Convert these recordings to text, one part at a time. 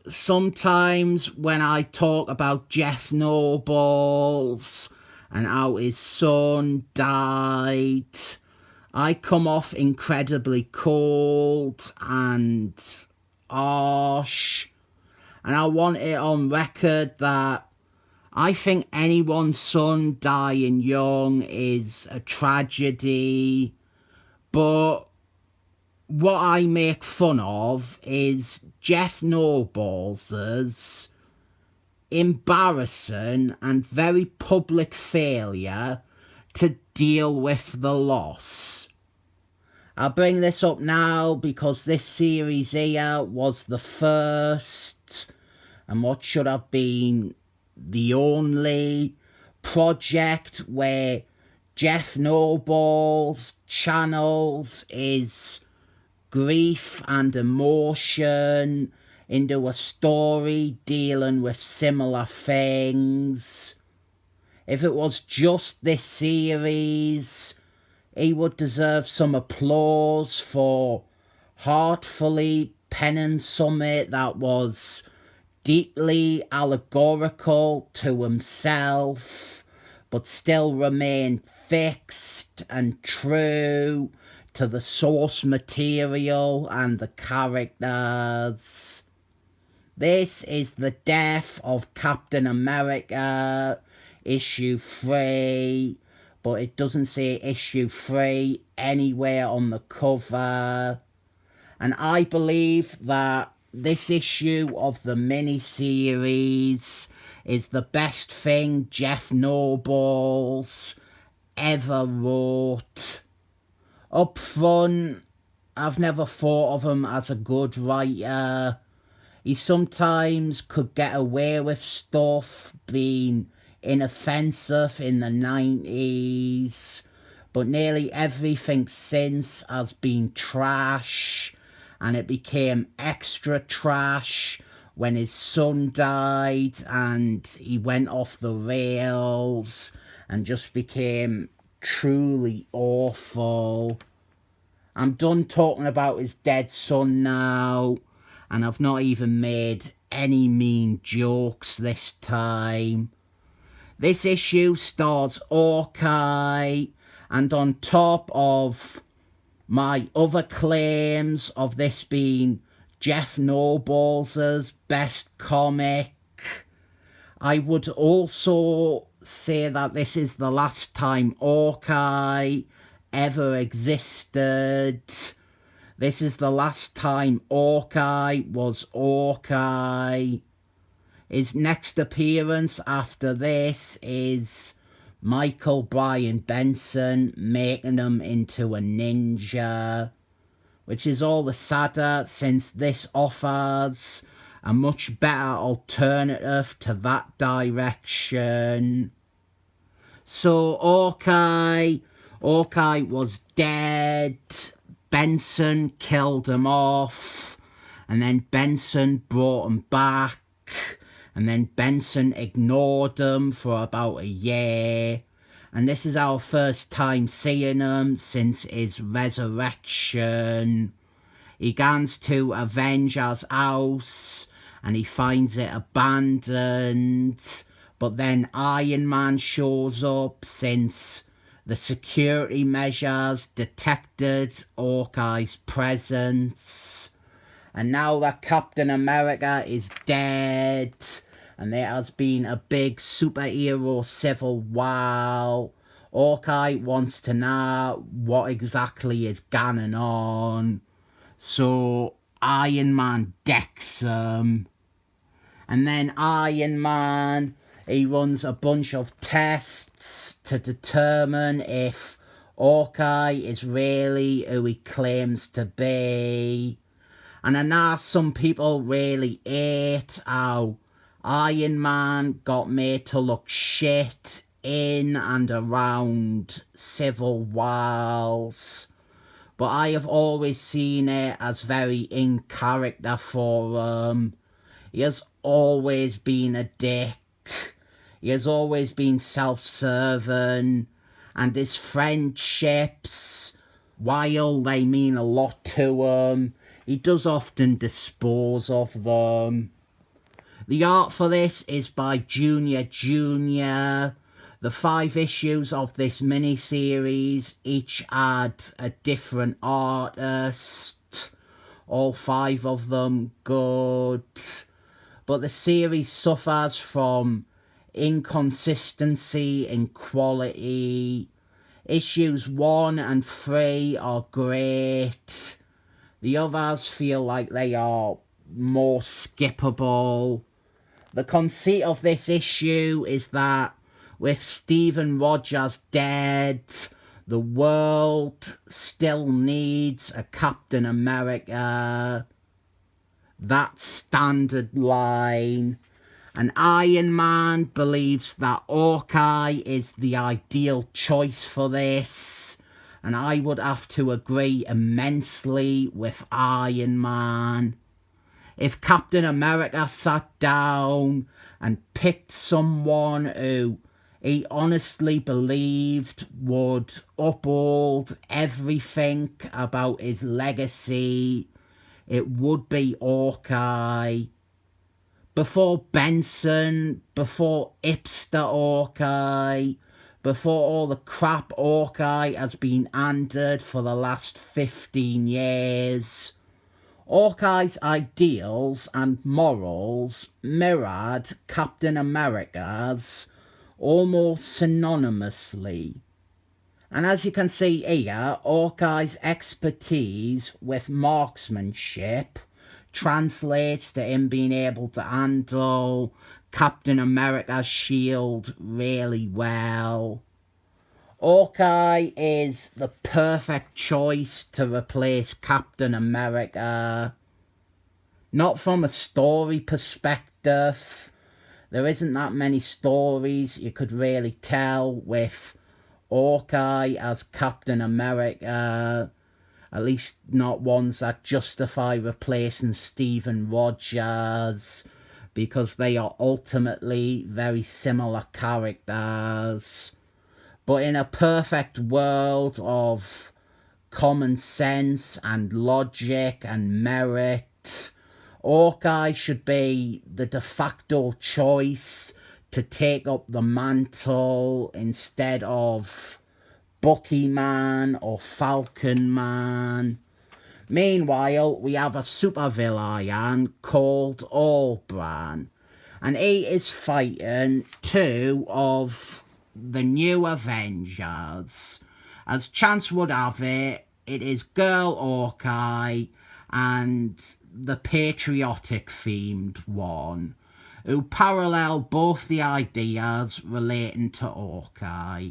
Sometimes when I talk about Jeph Nobles and how his son died, I come off incredibly cold and harsh. And I want it on record that I think anyone's son dying young is a tragedy, but what I make fun of is Jeph Nobles' embarrassing and very public failure to deal with the loss. I'll bring this up now because this series here was the first and what should have been the only project where Jeph Nobles channels his grief and emotion into a story dealing with similar things. If it was just this series, he would deserve some applause for heartfully penning something that was deeply allegorical to himself, but still remain fixed and true to the source material and the characters. This is the death of Captain America, issue 3, but it doesn't say issue 3 anywhere on the cover. And I believe that this issue of the miniseries is the best thing Jeph Nobles ever wrote. Up front, I've never thought of him as a good writer. He sometimes could get away with stuff being inoffensive in the 90s, but nearly everything since has been trash, and it became extra trash when his son died and he went off the rails and just became truly awful. I'm done talking about his dead son now, and I've not even made any mean jokes this time. This issue stars Hawkeye, and on top of my other claims of this being Jeph Nobles' best comic, I would also say that this is the last time Hawkeye ever existed. This is the last time Hawkeye was Hawkeye. His next appearance after this is Michael Bryan Benson making him into a ninja, which is all the sadder since this offers a much better alternative to that direction. So Hawkeye was dead. Benson killed him off, and then Benson brought him back, and then Benson ignored him for about a year. And this is our first time seeing him since his resurrection. He goes to Avengers' house and he finds it abandoned. But then Iron Man shows up since the security measures detected Hawkeye's presence. And now that Captain America is dead and there has been a big superhero civil war, Hawkeye wants to know what exactly is going on. So Iron Man decks him. And then Iron Man, he runs a bunch of tests to determine if Hawkeye is really who he claims to be. And I know some people really hate how Iron Man got made to look shit in and around civil wars. But I have always seen it as very in character for him. He has always been a dick. He has always been self-serving. And his friendships, while they mean a lot to him, he does often dispose of them. The art for this is by Junior Junior. The 5 issues of this miniseries each had a different artist. All 5 of them good. But the series suffers from inconsistency in quality. Issues 1 and 3 are great. The others feel like they are more skippable. The conceit of this issue is that with Steven Rogers dead, the world still needs a Captain America. That standard line. And Iron Man believes that Hawkeye is the ideal choice for this. And I would have to agree immensely with Iron Man. If Captain America sat down and picked someone who he honestly believed would uphold everything about his legacy, it would be Hawkeye. Before Benson, before Hipster Hawkeye, before all the crap Hawkeye has been handed for the last 15 years, Hawkeye's ideals and morals mirrored Captain America's almost synonymously. And as you can see here, Hawkeye's expertise with marksmanship translates to him being able to handle Captain America's shield really well. Hawkeye is the perfect choice to replace Captain America. Not from a story perspective. There isn't that many stories you could really tell with Hawkeye as Captain America. At least not ones that justify replacing Steven Rogers, because they are ultimately very similar characters. But in a perfect world of common sense and logic and merit, Hawkeye should be the de facto choice to take up the mantle instead of Bucky Man or Falcon Man. Meanwhile, we have a supervillain called Allbran, and he is fighting 2 of the new Avengers. As chance would have it, it is Girl Hawkeye and the patriotic themed one, who parallel both the ideas relating to Hawkeye.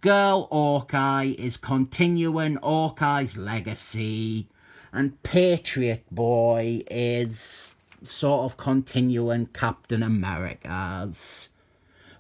Girl Hawkeye is continuing Hawkeye's legacy, and Patriot Boy is sort of continuing Captain America's.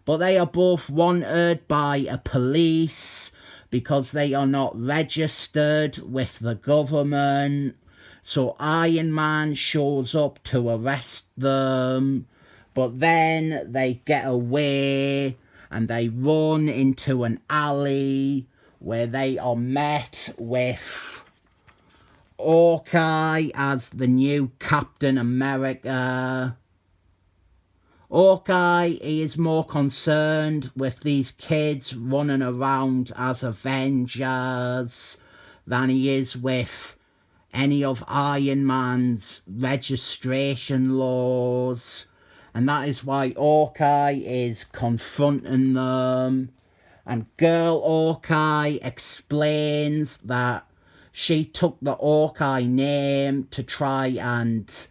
But they are both wanted by a police because they are not registered with the government. So Iron Man shows up to arrest them, but then they get away and they run into an alley where they are met with Hawkeye as the new Captain America. Hawkeye is more concerned with these kids running around as Avengers than he is with any of Iron Man's registration laws. And that is why Hawkeye is confronting them. And Girl Hawkeye explains that she took the Hawkeye name to try and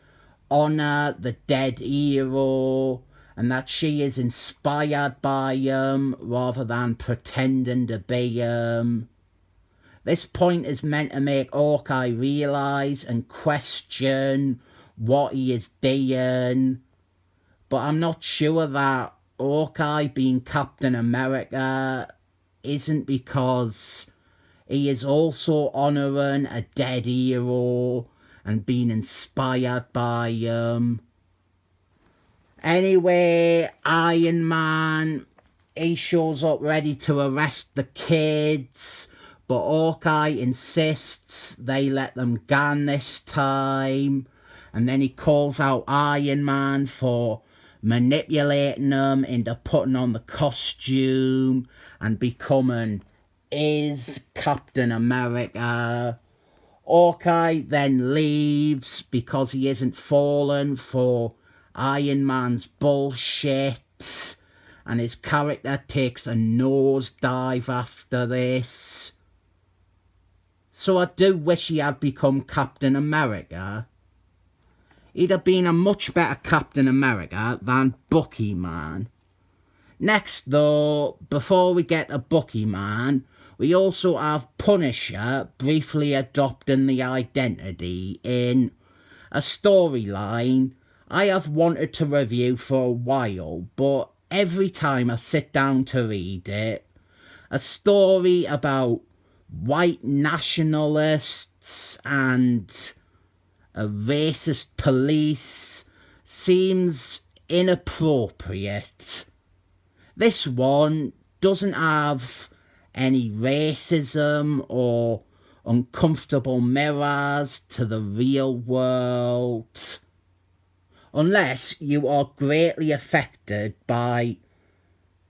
honour the dead hero, and that she is inspired by him rather than pretending to be him. This point is meant to make Hawkeye realise and question what he is doing, but I'm not sure that Hawkeye being Captain America isn't because he is also honouring a dead hero and being inspired by him. Anyway, Iron Man, he shows up ready to arrest the kids, But Hawkeye insists they let them gan this time. And then he calls out Iron Man for manipulating them into putting on the costume and becoming his Captain America. Hawkeye then leaves because he isn't fallen for Iron Man's bullshit. And his character takes a nosedive after this. So I do wish he had become Captain America. He'd have been a much better Captain America than Bucky Man. Next though, before we get to Bucky Man, we also have Punisher briefly adopting the identity in a storyline I have wanted to review for a while, but every time I sit down to read it, a story about white nationalists and a racist police seems inappropriate. This one doesn't have any racism or uncomfortable mirrors to the real world. Unless you are greatly affected by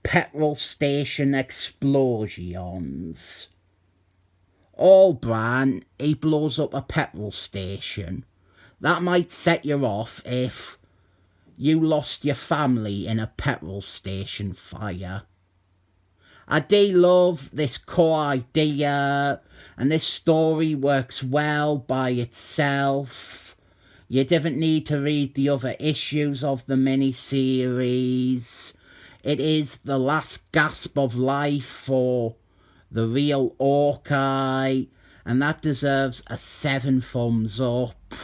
petrol station explosions. Allbran, he blows up a petrol station. That might set you off if you lost your family in a petrol station fire. I do love this core idea, and this story works well by itself. You didn't need to read the other issues of the miniseries. It is the last gasp of life for the real Hawkeye, and that deserves a 7 thumbs up.